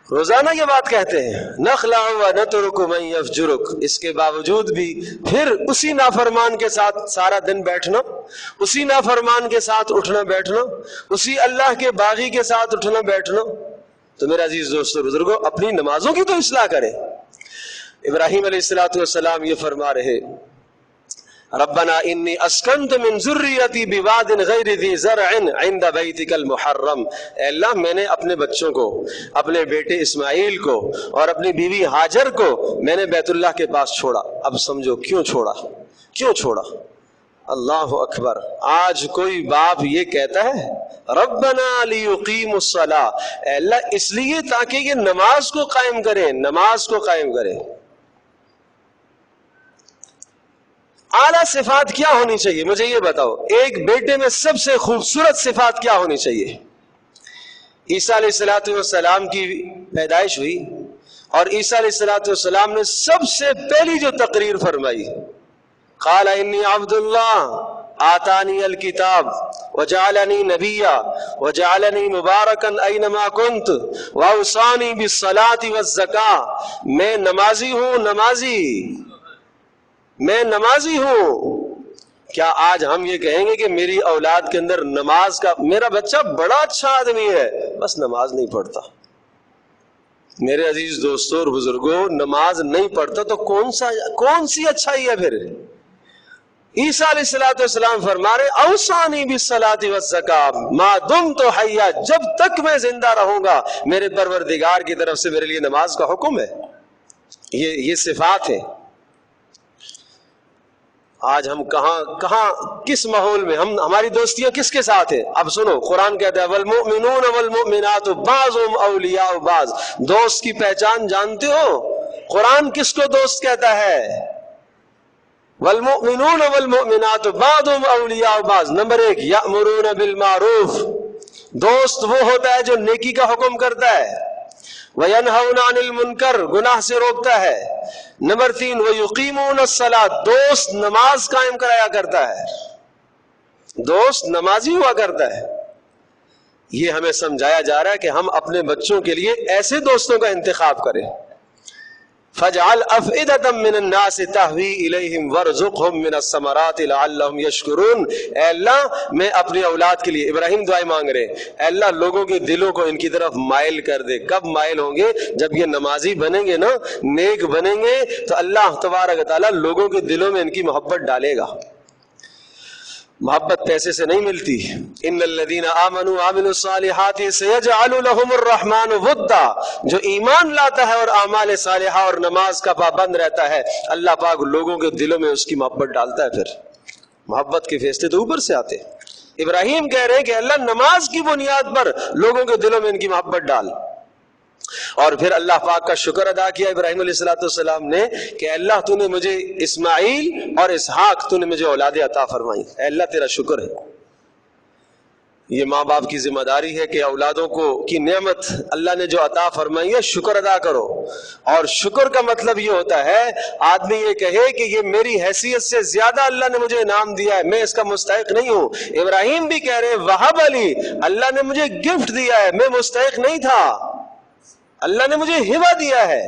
روزانہ یہ بات کہتے ہیں, نخلع ونترک من یفجرک. اس کے باوجود بھی پھر اسی نافرمان کے ساتھ سارا دن بیٹھنا, اسی نافرمان کے ساتھ اٹھنا بیٹھنا, اسی اللہ کے باغی کے ساتھ اٹھنا بیٹھنا. تو میرے عزیز دوستو بزرگوں, اپنی نمازوں کی تو اصلاح کریں. ابراہیم علیہ السلام یہ فرما رہے, ربنا انی اسکنت من ذریتی بواد غیر ذی زرع عند بیتک المحرم. اے اللہ میں نے اپنے بچوں کو, اپنے بیٹے اسماعیل کو اور اپنی بیوی ہاجر کو میں نے بیت اللہ کے پاس چھوڑا. اب سمجھو کیوں چھوڑا, کیوں چھوڑا. اللہ اکبر. آج کوئی باپ یہ کہتا ہے ربنا لیقیموا الصلاۃ, اے اللہ اس لیے تاکہ یہ نماز کو قائم کریں, نماز کو قائم کریں. اعلیٰ صفات کیا ہونی چاہیے, مجھے یہ بتاؤ, ایک بیٹے میں سب سے خوبصورت صفات کیا ہونی چاہیے. عیسیٰ علیہ السلام کی پیدائش ہوئی اور عیسیٰ علیہ السلام نے سب سے پہلی جو تقریر فرمائی, قال انی عبد اللہ آتانی الکتاب وجعلنی نبیا وجعلنی مبارکا اینما کنت واوصانی بالصلاۃ والزکاۃ. میں نمازی ہوں, میں نمازی ہوں. کیا آج ہم یہ کہیں گے کہ میری اولاد کے اندر نماز کا, میرا بچہ بڑا اچھا آدمی ہے بس نماز نہیں پڑھتا. میرے عزیز دوستوں اور بزرگوں, نماز نہیں پڑھتا تو کون سی اچھائی ہے پھر. عیسیٰ علیہ السلام فرما رہے اوصانی بالصلاۃ والزکاۃ ما دمت حیا, جب تک میں زندہ رہوں گا میرے پروردگار کی طرف سے میرے لیے نماز کا حکم ہے. یہ صفات ہے. آج ہم کہاں کس ماحول میں, ہماری دوستیاں کس کے ساتھ ہیں. اب سنو, قرآن کہتا ہے والمؤمنون والمؤمنات بعضهم اولیاء بعض. دوست کی پہچان جانتے ہو, قرآن کس کو دوست کہتا ہے. والمؤمنون والمؤمنات بعضهم اولیاء بعض. نمبر 1, یأمرون بالمعروف, دوست وہ ہوتا ہے جو نیکی کا حکم کرتا ہے, وَيَنْهَوْنَ عَنِ الْمُنْكَرِ, گناہ سے روکتا ہے. نمبر 3, وَيُقِيمُونَ الصَّلَاةَ, دوست نماز قائم کرایا کرتا ہے, دوست نمازی ہوا کرتا ہے. یہ ہمیں سمجھایا جا رہا ہے کہ ہم اپنے بچوں کے لیے ایسے دوستوں کا انتخاب کریں. فَاجْعَلْ أَفْئِدَةً مِّنَ النَّاسِ تَهْوِي إِلَيْهِمْ وَارْزُقْهُم مِّنَ الثَّمَرَاتِ لَعَلَّهُمْ يَشْكُرُونَ. اے اللہ میں اپنی اولاد کے لیے, ابراہیم دعائیں مانگ رہے, اے اللہ لوگوں کے دلوں کو ان کی طرف مائل کر دے. کب مائل ہوں گے, جب یہ نمازی بنیں گے نا, نیک بنیں گے, تو اللہ تبارک و تعالیٰ لوگوں کے دلوں میں ان کی محبت ڈالے گا. محبت پیسے سے نہیں ملتی. ان الذین آمنوا وعملوا الصالحات سیجعل لهم الرحمن ودا, جو ایمان لاتا ہے اور اعمال صالحہ اور نماز کا پابند رہتا ہے, اللہ پاک لوگوں کے دلوں میں اس کی محبت ڈالتا ہے. پھر محبت کے فیصلے تو اوپر سے آتے. ابراہیم کہہ رہے ہیں کہ اللہ نماز کی بنیاد پر لوگوں کے دلوں میں ان کی محبت ڈال. اور پھر اللہ پاک کا شکر ادا کیا ابراہیم علیہ السلام نے کہ اللہ تو نے مجھے اسماعیل اور اسحاق تو نے مجھے اولادیں عطا فرمائی. اے اللہ تیرا شکر ہے. یہ ماں باپ کی ذمہ داری ہے کہ اولادوں کو کی نعمت اللہ نے جو عطا فرمائی ہے شکر ادا کرو. اور شکر کا مطلب یہ ہوتا ہے آدمی یہ کہے کہ یہ میری حیثیت سے زیادہ اللہ نے مجھے انعام دیا ہے, میں اس کا مستحق نہیں ہوں. ابراہیم بھی کہہ رہے وہب علی, اللہ نے مجھے گفٹ دیا ہے, میں مستحق نہیں تھا, اللہ نے مجھے ہبہ دیا ہے.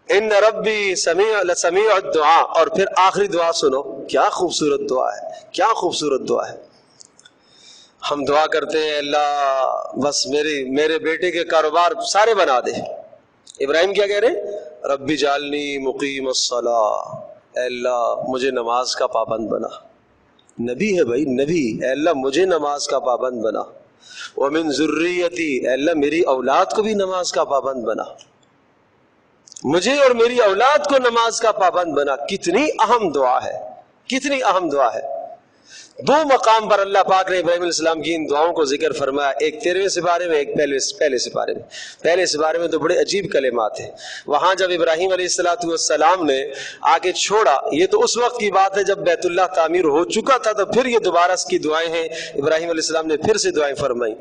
ان ربی سمیع الدعاء. اور پھر آخری دعا سنو, کیا خوبصورت دعا ہے, کیا خوبصورت دعا ہے. ہم دعا کرتے ہیں اللہ بس میرے بیٹے کے کاروبار سارے بنا دے. ابراہیم کیا کہہ رہے ہیں؟ ربی جعلنی مقیم الصلاۃ، اے اللہ مجھے نماز کا پابند بنا. نبی ہے بھائی، نبی. اے اللہ مجھے نماز کا پابند بنا. ومن ذریتی، اے اللہ میری اولاد کو بھی نماز کا پابند بنا، مجھے اور میری اولاد کو نماز کا پابند بنا. کتنی اہم دعا ہے، کتنی اہم دعا ہے. دو مقام پر اللہ پاک نے ابراہیم علیہ السلام کی ان دعاؤں کو ذکر فرمایا، ایک 13ویں سپارے میں، ایک پہلے سپارے میں. پہلے سپارے میں تو بڑے عجیب کلمات ہیں. وہاں جب ابراہیم علیہ السلام نے آگے چھوڑا، یہ تو اس وقت کی بات ہے جب بیت اللہ تعمیر ہو چکا تھا، تو پھر یہ دوبارہ اس کی دعائیں ہیں. ابراہیم علیہ السلام نے پھر سے دعائیں فرمائیں.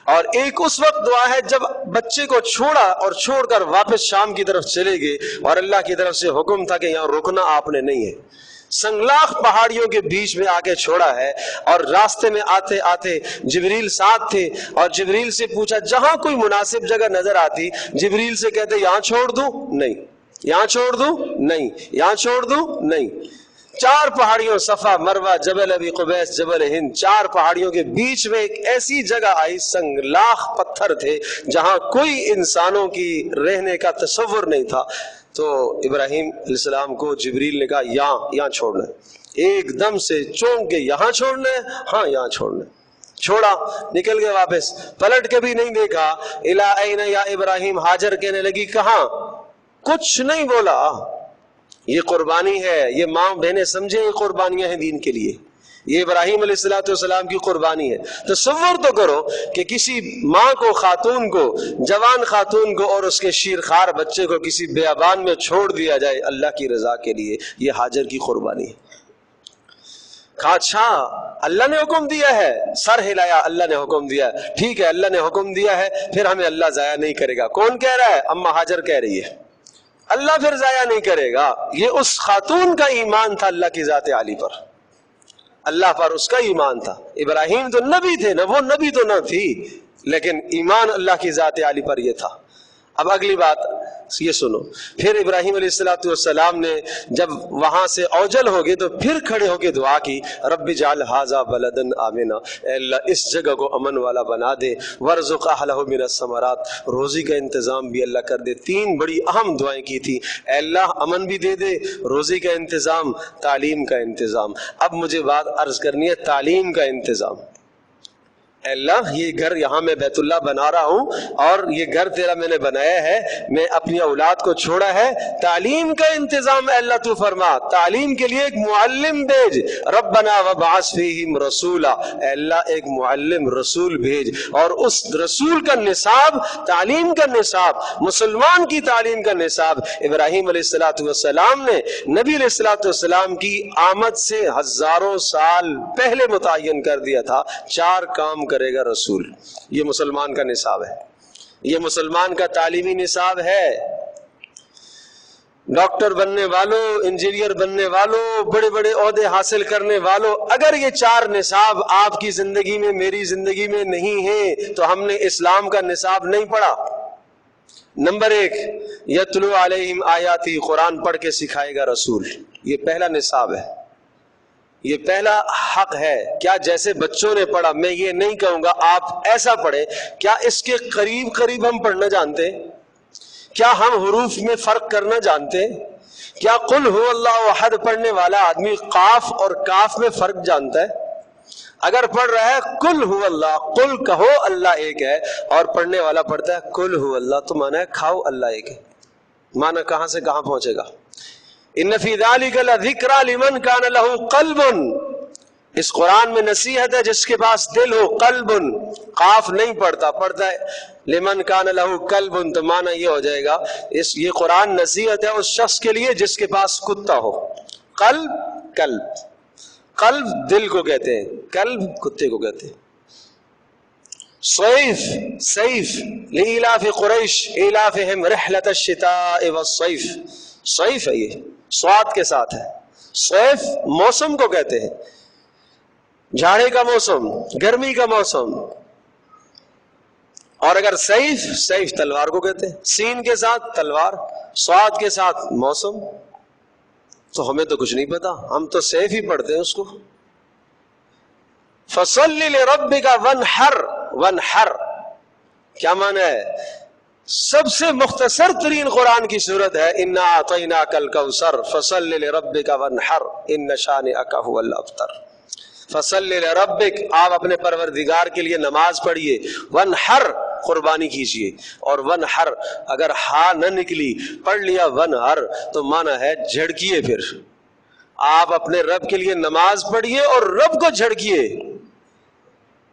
اور ایک اس وقت دعا ہے جب بچے کو چھوڑا اور چھوڑ کر واپس شام کی طرف چلے گئے، اور اللہ کی طرف سے حکم تھا کہ یہاں رکنا آپ نے نہیں ہے. سنگلاخ پہاڑیوں کے بیچ میں آ کے چھوڑا ہے، اور راستے میں آتے آتے جبریل ساتھ تھے، اور جبریل سے پوچھا، جہاں کوئی مناسب جگہ نظر آتی جبریل سے کہتے یہاں چھوڑ دوں؟ نہیں. یہاں چھوڑ دوں؟ نہیں. یہاں چھوڑ دوں؟ نہیں. 4 پہاڑیوں، صفا، مروہ، جبل ابی قبیس، جبل ہند، 4 پہاڑیوں کے بیچ میں ایک ایسی جگہ آئی، سنگلاخ پتھر تھے جہاں کوئی انسانوں کی رہنے کا تصور نہیں تھا. تو ابراہیم علیہ السلام کو جبریل نے کہا یہاں چھوڑنا ہے. ایک دم سے چونک کے یہاں چھوڑنا ہے؟ ہاں یہاں چھوڑنا ہے. چھوڑا، نکل گئے واپس، پلٹ کے بھی نہیں دیکھا. الا این یا ابراہیم، ہاجر کہنے لگی کہاں؟ کچھ نہیں بولا. یہ قربانی ہے، یہ ماں بہنیں سمجھیں یہ قربانیاں ہیں دین کے لیے. یہ ابراہیم علیہ السلام کی قربانی ہے. تصور تو کرو کہ کسی ماں کو، خاتون کو، جوان خاتون کو اور اس کے شیرخوار بچے کو کسی بیابان میں چھوڑ دیا جائے اللہ کی رضا کے لیے. یہ ہاجر کی قربانی ہے. کہا اچھا اللہ نے حکم دیا ہے، سر ہلایا، اللہ نے حکم دیا ہے. ٹھیک ہے اللہ نے حکم دیا ہے، پھر ہمیں اللہ ضائع نہیں کرے گا. کون کہہ رہا ہے؟ اما ہاجر کہہ رہی ہے. اللہ پھر ضائع نہیں کرے گا. یہ اس خاتون کا ایمان تھا اللہ کی ذات عالی پر، اللہ پر اس کا ایمان تھا. ابراہیم تو نبی تھے نا، وہ نبی تو نہ تھی، لیکن ایمان اللہ کی ذات عالی پر یہ تھا. اب اگلی بات یہ سنو. پھر ابراہیم علیہ السلام نے جب وہاں سے اوجل ہو گئے تو پھر کھڑے ہو کے دعا کی، رب اجعل ھذا بلدا آمنا، اے اللہ اس جگہ کو امن والا بنا دے. وارزق اہلہ من الثمرات، روزی کا انتظام بھی اللہ کر دے. 3 بڑی اہم دعائیں کی تھی. اے اللہ امن بھی دے دے، روزی کا انتظام، تعلیم کا انتظام. اب مجھے بات عرض کرنی ہے تعلیم کا انتظام. اے اللہ یہ گھر یہاں میں بیت اللہ بنا رہا ہوں، اور یہ گھر تیرا میں نے بنایا ہے، میں اپنی اولاد کو چھوڑا ہے، تعلیم کا انتظام اے اللہ تو فرما. تعلیم کے لیے ایک معلم بھیج. ربنا وابعث فیہم رسولا، اے اللہ ایک معلم رسول بھیج. اور اس رسول کا نصاب، تعلیم کا نصاب، مسلمان کی تعلیم کا نصاب ابراہیم علیہ السلام نے نبی علیہ السلام کی آمد سے ہزاروں سال پہلے متعین کر دیا تھا. 4 کام کرے گا رسول. یہ مسلمان کا نصاب ہے، یہ مسلمان کا تعلیمی نصاب ہے. ڈاکٹر بننے والوں، انجینئر بننے والوں، بڑے بڑے عہدے حاصل کرنے والوں، اگر یہ 4 نصاب آپ کی زندگی میں، میری زندگی میں نہیں ہیں تو ہم نے اسلام کا نصاب نہیں پڑھا. نمبر 1 یتلو علیہم آیاتی، قرآن پڑھ کے سکھائے گا رسول. یہ پہلا نصاب ہے، یہ پہلا حق ہے. کیا جیسے بچوں نے پڑھا، میں یہ نہیں کہوں گا آپ ایسا پڑھیں، کیا اس کے قریب ہم پڑھنا جانتے؟ کیا ہم حروف میں فرق کرنا جانتے؟ کیا قل ہو اللہ احد پڑھنے والا آدمی قاف اور کاف میں فرق جانتا ہے؟ اگر پڑھ رہا ہے قل ہو اللہ، قل کہو اللہ ایک ہے، اور پڑھنے والا پڑھتا ہے قل ہو اللہ، تو مانا ہے کھاؤ اللہ ایک ہے. مانا کہاں سے کہاں پہنچے گا؟ ان فی ذلک لذکری لمن کان لہ قلب، اس قرآن میں نصیحت ہے جس کے پاس دل ہو. قلب، قاف نہیں پڑھتا، پڑھتا ہے لمن کان لہ قلب، تو معنی یہ ہو جائے گا یہ قرآن نصیحت ہے اس شخص کے لیے جس کے پاس کتا ہو. قلب دل کو کہتے ہیں، قلب کتے کو کہتے ہیں. صیف لإلاف قریش إلافهم رحلة الشتاء والصيف، صیف ہے، یہ سواد کے ساتھ ہے. صیف موسم کو کہتے ہیں، جھاڑے کا موسم، گرمی کا موسم. اور اگر سیف تلوار کو کہتے ہیں، سین کے ساتھ تلوار، سواد کے ساتھ موسم. تو ہمیں تو کچھ نہیں پتا، ہم تو سیف ہی پڑھتے ہیں اس کو. فصلی لربک وانحر، وانحر کیا معنی ہے؟ سب سے مختصر ترین قرآن کی صورت ہے انا اعطیناک الکوثر فصلی لربک وانحر ان شانئک هو الابتر۔ فصلی لربک، آپ اپنے پروردگار کے لیے نماز پڑھیے، وانحر قربانی کیجیے، اور ونحر اگر ہاں نہ نکلی پڑھ لیا ونحر تو معنی ہے جھڑکیے، پھر آپ اپنے رب کے لیے نماز پڑھیے اور رب کو جھڑکیے۔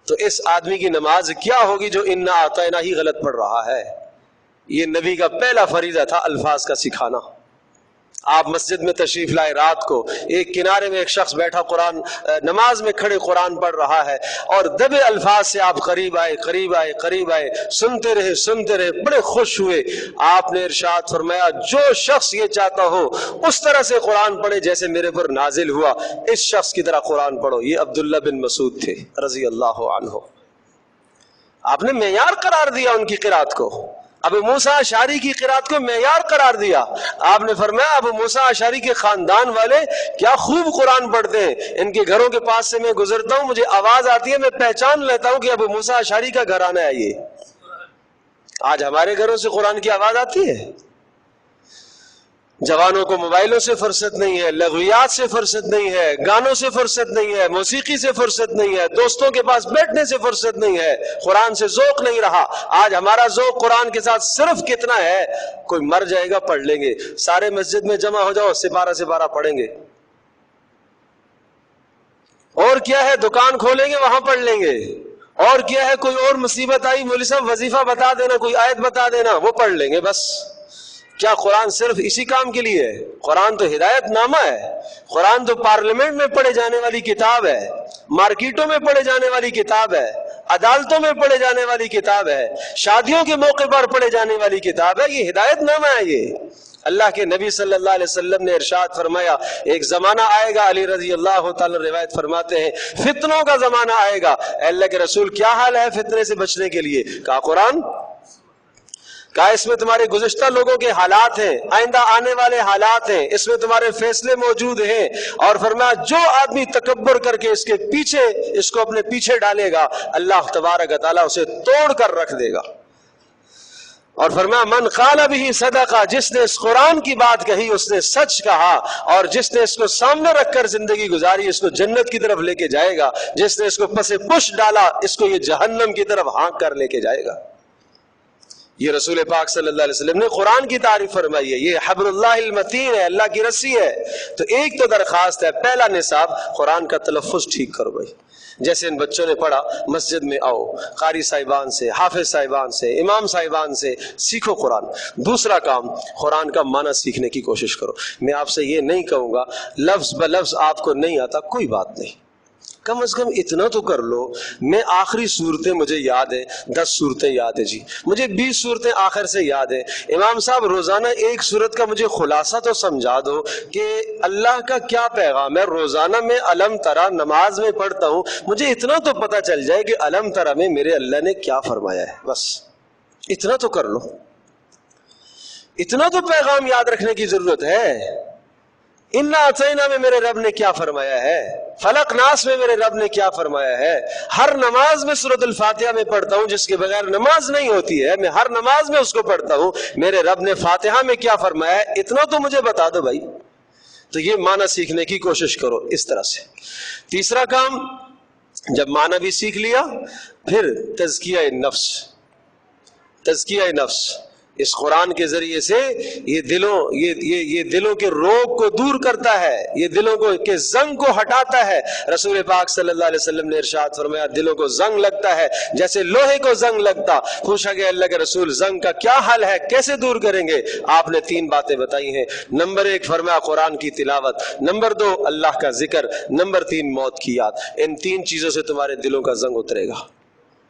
تو اس آدمی کی نماز کیا ہوگی جو انا اعطینا ہی غلط پڑھ رہا ہے؟ یہ نبی کا پہلا فریضہ تھا الفاظ کا سکھانا۔ آپ مسجد میں تشریف لائے، رات کو ایک کنارے میں ایک شخص بیٹھا قرآن نماز میں کھڑے قرآن پڑھ رہا ہے، اور دبے الفاظ سے آپ قریب آئے قریب آئے قریب آئے، سنتے رہے، بڑے خوش ہوئے۔ آپ نے ارشاد فرمایا جو شخص یہ چاہتا ہو اس طرح سے قرآن پڑھے جیسے میرے پر نازل ہوا، اس شخص کی طرح قرآن پڑھو۔ یہ عبداللہ بن مسعود تھے رضی اللہ عنہ۔ آپ نے معیار قرار دیا ان کی قرات کو، ابو موسیٰ اشعری کی قرات کو معیار قرار دیا۔ آپ نے فرمایا ابو موسیٰ اشعری کے خاندان والے کیا خوب قرآن پڑھتے ہیں، ان کے گھروں کے پاس سے میں گزرتا ہوں، مجھے آواز آتی ہے، میں پہچان لیتا ہوں کہ ابو موسیٰ اشعری کا گھرانہ ہے یہ۔ آج ہمارے گھروں سے قرآن کی آواز آتی ہے؟ جوانوں کو موبائلوں سے فرصت نہیں ہے، لغویات سے فرصت نہیں ہے، گانوں سے فرصت نہیں ہے، موسیقی سے فرصت نہیں ہے، دوستوں کے پاس بیٹھنے سے فرصت نہیں ہے، قرآن سے ذوق نہیں رہا۔ آج ہمارا ذوق قرآن کے ساتھ صرف کتنا ہے، کوئی مر جائے گا پڑھ لیں گے، سارے مسجد میں جمع ہو جاؤ سپارہ پڑھیں گے، اور کیا ہے دکان کھولیں گے وہاں پڑھ لیں گے، اور کیا ہے کوئی اور مصیبت آئی مولوی صاحب وظیفہ بتا دینا، کوئی آیت بتا دینا، وہ پڑھ لیں گے بس۔ کیا قرآن صرف اسی کام کے لیے ہے؟ قرآن تو ہدایت نامہ ہے، قرآن تو پارلیمنٹ میں پڑھے جانے والی کتاب ہے، مارکیٹوں میں پڑھے جانے والی کتاب ہے، عدالتوں میں پڑھے جانے والی کتاب ہے، شادیوں کے موقع پر پڑھے جانے والی کتاب ہے، یہ ہدایت نامہ ہے۔ یہ اللہ کے نبی صلی اللہ علیہ وسلم نے ارشاد فرمایا ایک زمانہ آئے گا، علی رضی اللہ تعالی روایت فرماتے ہیں فتنوں کا زمانہ آئے گا۔ اے اللہ کے رسول کیا حال ہے فتنے سے بچنے کے لیے؟ کہا قرآن، کہا اس میں تمہارے گزشتہ لوگوں کے حالات ہیں، آئندہ آنے والے حالات ہیں، اس میں تمہارے فیصلے موجود ہیں، اور فرمایا جو آدمی تکبر کر کے اس کے پیچھے اس کو اپنے پیچھے ڈالے گا اللہ تبارک و تعالیٰ اسے توڑ کر رکھ دے گا۔ اور فرمایا من قال به صدقہ، جس نے اس قرآن کی بات کہی اس نے سچ کہا، اور جس نے اس کو سامنے رکھ کر زندگی گزاری اس کو جنت کی طرف لے کے جائے گا، جس نے اس کو پس پش ڈالا اس کو یہ جہنم کی طرف ہانک کر لے کے جائے گا۔ یہ رسول پاک صلی اللہ علیہ وسلم نے قرآن کی تعریف فرمائی ہے، یہ حبل اللہ المتین ہے، اللہ کی رسی ہے۔ تو ایک تو درخواست ہے، پہلا نصاب قرآن کا تلفظ ٹھیک کرو بھائی۔ جیسے ان بچوں نے پڑھا مسجد میں آؤ، قاری صاحبان سے، حافظ صاحبان سے، امام صاحبان سے سیکھو قرآن۔ دوسرا کام قرآن کا معنی سیکھنے کی کوشش کرو۔ میں آپ سے یہ نہیں کہوں گا لفظ بلفظ آپ کو نہیں آتا، کوئی بات نہیں، کم از کم اتنا تو کر لو۔ میں آخری صورتیں مجھے یاد ہے، 10 صورتیں یاد ہے جی، مجھے 20 صورتیں آخر سے یاد ہے۔ امام صاحب روزانہ ایک صورت کا مجھے خلاصہ تو سمجھا دو کہ اللہ کا کیا پیغام ہے۔ روزانہ میں علم ترا نماز میں پڑھتا ہوں، مجھے اتنا تو پتہ چل جائے کہ علم ترا میں میرے اللہ نے کیا فرمایا ہے، بس اتنا تو کر لو، اتنا تو پیغام یاد رکھنے کی ضرورت ہے۔ انا اعطینا میں میرے رب نے کیا فرمایا ہے، فلق ناس میں میرے رب نے کیا فرمایا ہے۔ ہر نماز میں سورۃ الفاتحہ میں پڑھتا ہوں، جس کے بغیر نماز نہیں ہوتی ہے، میں ہر نماز میں اس کو پڑھتا ہوں، میرے رب نے فاتحہ میں کیا فرمایا ہے، اتنا تو مجھے بتا دو بھائی۔ تو یہ معنی سیکھنے کی کوشش کرو اس طرح سے۔ تیسرا کام، جب معنی بھی سیکھ لیا پھر تزکیہ نفس، تزکیہ نفس اس قرآن کے ذریعے سے یہ دلوں کے روگ کو دور کرتا ہے، یہ دلوں کو کے زنگ کو ہٹاتا ہے۔ رسول پاک صلی اللہ علیہ وسلم نے ارشاد فرمایا دلوں کو زنگ لگتا ہے جیسے لوہے کو زنگ لگتا۔ پوچھا گیا اللہ کے رسول زنگ کا کیا حل ہے، کیسے دور کریں گے؟ آپ نے 3 باتیں بتائی ہیں۔ نمبر 1 فرمایا قرآن کی تلاوت، نمبر 2 اللہ کا ذکر، نمبر 3 موت کی یاد۔ ان 3 چیزوں سے تمہارے دلوں کا زنگ اترے گا،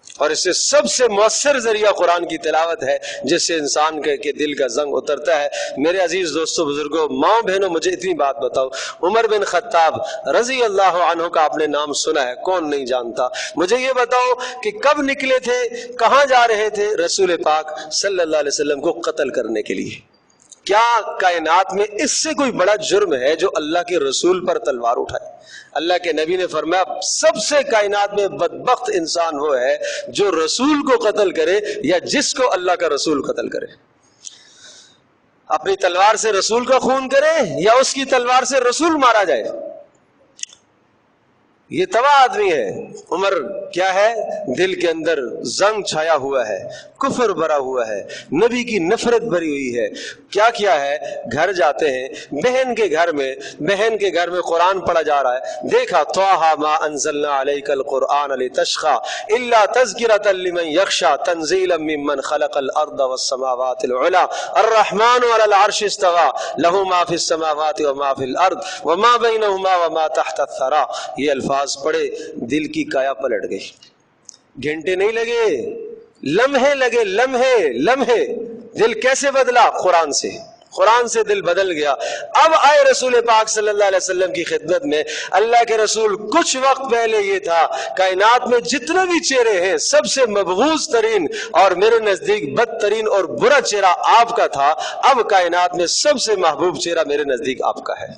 اور اس سے سب سے مؤثر ذریعہ قرآن کی تلاوت ہے جس سے انسان کے دل کا زنگ اترتا ہے۔ میرے عزیز دوستوں، بزرگوں، ماں بہنوں، مجھے اتنی بات بتاؤ، عمر بن خطاب رضی اللہ عنہ کا آپ نے نام سنا ہے، کون نہیں جانتا؟ مجھے یہ بتاؤ کہ کب نکلے تھے، کہاں جا رہے تھے؟ رسول پاک صلی اللہ علیہ وسلم کو قتل کرنے کے لیے۔ کیا کائنات میں اس سے کوئی بڑا جرم ہے جو اللہ کے رسول پر تلوار اٹھائے؟ اللہ کے نبی نے فرمایا سب سے کائنات میں بدبخت انسان وہ ہے جو رسول کو قتل کرے یا جس کو اللہ کا رسول قتل کرے. اپنی تلوار سے رسول کا خون کرے یا اس کی تلوار سے رسول مارا جائے. یہ تباہ آدمی ہے. عمر کیا ہے؟ دل کے اندر زنگ چھایا ہوا ہے, کفر بھرا ہوا ہے, نبی کی نفرت بھری ہوئی ہے. کیا ہے؟ گھر جاتے ہیں, بہن کے گھر میں قرآن پڑھا جا رہا ہے. دیکھا طٰہٰ ما انزلنا علیک القرآن لتشقیٰ الا تذکرۃ لمن یخشیٰ تنزیلا ممن خلق الارض والسماوات العلی الرحمن علی العرش استویٰ لہ ما فی السماوات وما فی الارض وما بینہما وما تحت الثریٰ. یہ الفاظ پڑھے, دل کی کایا پلٹ گئی. گھنٹے نہیں لگے, لمحے لگے, لمحے. دل کیسے بدلا؟ قرآن سے دل بدل گیا. اب آئے رسول پاک صلی اللہ علیہ وسلم کی خدمت میں. اللہ کے رسول کچھ وقت پہلے یہ تھا کائنات میں جتنے بھی چہرے ہیں سب سے مبغوض ترین اور میرے نزدیک بدترین اور برا چہرہ آپ کا تھا. اب کائنات میں سب سے محبوب چہرہ میرے نزدیک آپ کا ہے.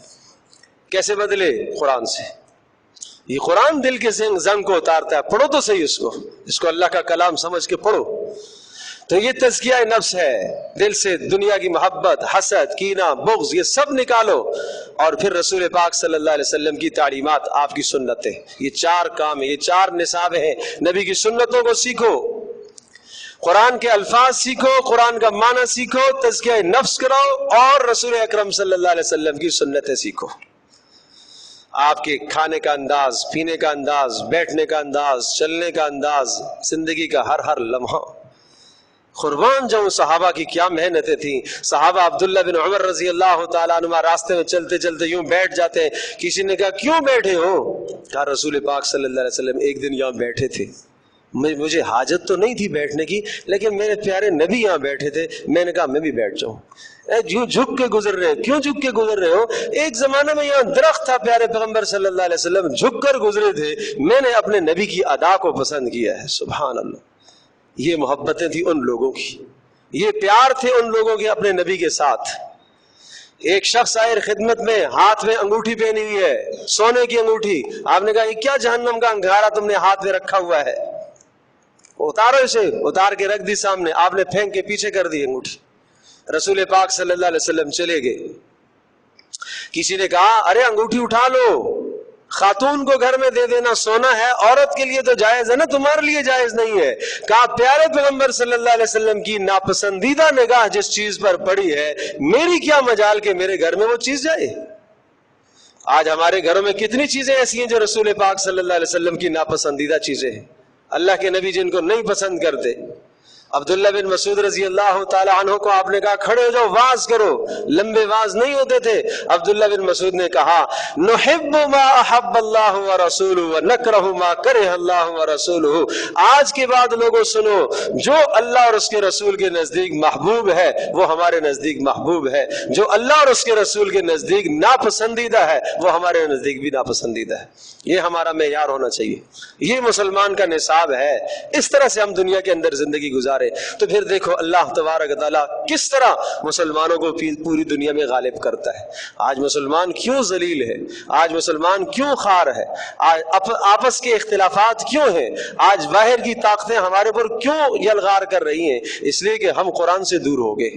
کیسے بدلے؟ قرآن سے. یہ قرآن دل کے زنگ کو اتارتا ہے. پڑھو تو صحیح اس کو اللہ کا کلام سمجھ کے پڑھو. تو یہ تزکیہ نفس ہے. دل سے دنیا کی محبت, حسد, کینہ, بغض یہ سب نکالو, اور پھر رسول پاک صلی اللہ علیہ وسلم کی تعلیمات, آپ کی سنتیں. یہ 4 کام ہیں, یہ 4 نصاب ہیں. نبی کی سنتوں کو سیکھو, قرآن کے الفاظ سیکھو, قرآن کا معنی سیکھو, تزکیہ نفس کرو, اور رسول اکرم صلی اللہ علیہ وسلم کی سنتیں سیکھو. آپ کے کھانے کا انداز, پینے کا انداز, بیٹھنے کا انداز, چلنے کا انداز, زندگی کا ہر لمحہ. قربان جاؤں صحابہ کی کیا محنتیں تھیں. صحابہ عبداللہ بن عمر رضی اللہ تعالیٰ عنہ راستے میں چلتے چلتے یوں بیٹھ جاتے ہیں. کسی نے کہا کیوں بیٹھے ہو؟ کہا رسول پاک صلی اللہ علیہ وسلم ایک دن یہاں بیٹھے تھے, مجھے حاجت تو نہیں تھی بیٹھنے کی, لیکن میرے پیارے نبی یہاں بیٹھے تھے, میں نے کہا میں بھی بیٹھ جاؤں. جو جھک کے گزر رہے, کیوں جھک کے گزر رہے ہو؟ ایک زمانہ میں یہاں درخت تھا, پیارے پیغمبر صلی اللہ علیہ وسلم جھک کر گزرے تھے, میں نے اپنے نبی کی ادا کو پسند کیا ہے. سبحان اللہ. یہ محبتیں تھی ان لوگوں کی, یہ پیار تھے ان لوگوں کے اپنے نبی کے ساتھ. ایک شخص آئے خدمت میں, ہاتھ میں انگوٹھی پہنی ہوئی ہے, سونے کی انگوٹھی. آپ نے کہا یہ کیا جہنم کا انگارہ تم نے ہاتھ میں رکھا ہوا ہے؟ اتارو اسے. اتار کے رکھ دی سامنے. آپ نے پھینک کے پیچھے کر دی انگوٹھی. رسول پاک صلی اللہ علیہ وسلم چلے گئے. کسی نے کہا ارے انگوٹھی اٹھا لو, خاتون کو گھر میں دے دینا, سونا ہے, عورت کے لیے تو جائز ہے نا, تمہارے لیے جائز نہیں ہے. کہا پیارے پیغمبر صلی اللہ علیہ وسلم کی ناپسندیدہ نگاہ جس چیز پر پڑی ہے, میری کیا مجال کہ میرے گھر میں وہ چیز جائے. آج ہمارے گھروں میں کتنی چیزیں ایسی ہیں جو رسول پاک صلی اللہ علیہ وسلم کی ناپسندیدہ چیزیں ہیں, اللہ کے نبی جن کو نہیں پسند کرتے. عبداللہ بن مسعود رضی اللہ تعالی عنہ کو آپ نے کہا کھڑے ہو جاؤ, واز کرو. لمبے واز نہیں ہوتے تھے. عبداللہ بن مسعود نے کہا نحب ما احب اللہ ورسولہ ونکرہ ما کرہ اللہ ورسولہ. آج کے بعد لوگوں سنو, جو اللہ اور اس کے رسول کے نزدیک محبوب ہے وہ ہمارے نزدیک محبوب ہے, جو اللہ اور اس کے رسول کے نزدیک ناپسندیدہ ہے وہ ہمارے نزدیک بھی ناپسندیدہ ہے. یہ ہمارا معیار ہونا چاہیے, یہ مسلمان کا نصاب ہے. اس طرح سے ہم دنیا کے اندر زندگی گزارے. تو پھر دیکھو اللہ تبارک تعالیٰ کس طرح مسلمانوں کو پوری دنیا میں غالب کرتا ہے. آج مسلمان کیوں ذلیل ہے, آج مسلمان کیوں خوار ہے, آج آپس کے اختلافات کیوں ہیں, آج باہر کی طاقتیں ہمارے پر کیوں یلغار کر رہی ہیں؟ اس لیے کہ ہم قرآن سے دور ہو گئے.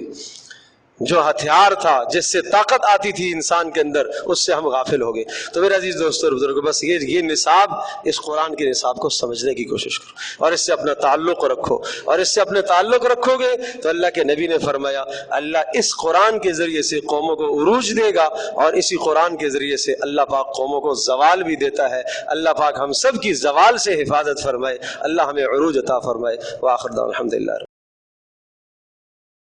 جو ہتھیار تھا, جس سے طاقت آتی تھی انسان کے اندر, اس سے ہم غافل ہو گئے. تو میرے عزیز دوستو اور بزرگوں, بس یہ نصاب, اس قرآن کے نصاب کو سمجھنے کی کوشش کرو, اور اس سے اپنا تعلق رکھو. اور اس سے اپنے تعلق رکھو گے تو اللہ کے نبی نے فرمایا اللہ اس قرآن کے ذریعے سے قوموں کو عروج دے گا, اور اسی قرآن کے ذریعے سے اللہ پاک قوموں کو زوال بھی دیتا ہے. اللہ پاک ہم سب کی زوال سے حفاظت فرمائے, اللہ ہمیں عروج عطا فرمائے. وآخر دعوانا الحمدللہ.